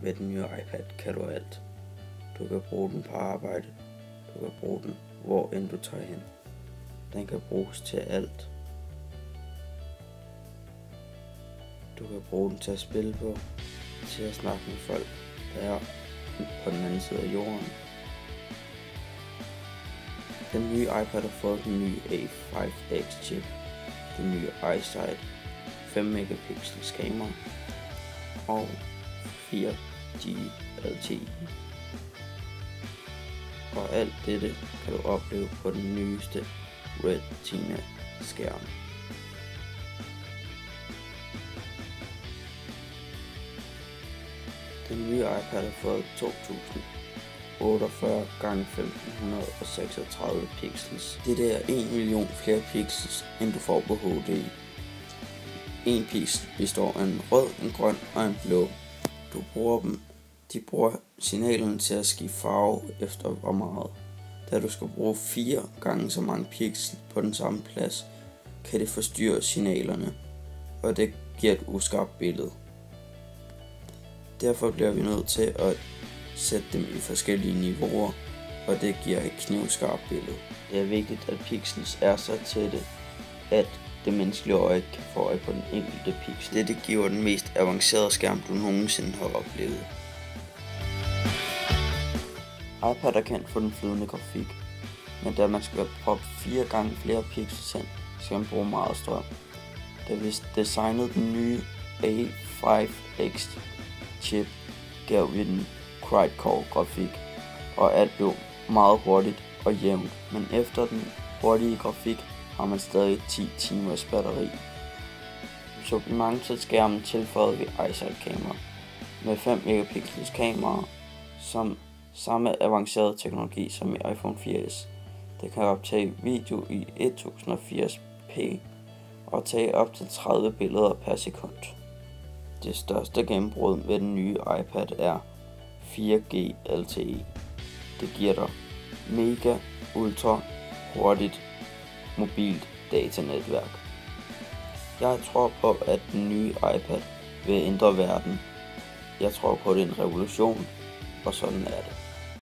Med den nye iPad kan du alt. Du kan bruge den på arbejde. Du kan bruge den, hvor end du tager hen. Den kan bruges til alt. Du kan bruge den til at spille på, til at snakke med folk, der er på den anden side af jorden. Den nye iPad har fået den nye A5X chip, den nye iSight, 5 megapixels kamera og 4G LTE. Og alt dette kan du opleve på den nyeste Retina skærm. Den nye iPad har fået 2048 x 1536 pixels. Det er 1 million flere pixels, end du får på HD. En pixel består af en rød, en grøn og en blå. De bruger signalerne til at skifte farve efter hvor meget. Da du skal bruge 4 gange så mange pixels på den samme plads, kan det forstyrre signalerne, og det giver et uskarpt billede. Derfor bliver vi nødt til at sætte dem i forskellige niveauer, og det giver et knivskarpt billede. Det er vigtigt, at pixels er så tætte, at det menneskelige øje kan få øje på den enkelte pixel. Dette giver den mest avancerede skærm, du nogensinde har oplevet. iPad er kendt for den flydende grafik, men da man skal proppe 4 gange flere pixels ind, skal man bruge meget strøm. Da vi designede den nye A5X chip, gav vi den quad-core grafik, og alt blev meget hurtigt og jævnt, men efter den hurtige grafik har man stadig 10 timers batteri. Så supplement til skærmen tilføjede vi iSight kamera med 5 megapixels kamera, som samme avancerede teknologi som i iPhone 4S. Det kan optage video i 1080p og tage op til 30 billeder per sekund. Det største gennembrud med den nye iPad er 4G LTE. Det giver dig mega ultra hurtigt mobilt datanetværk. Jeg tror på, at den nye iPad vil ændre verden. Jeg tror på, at det er en revolution, og sådan er det.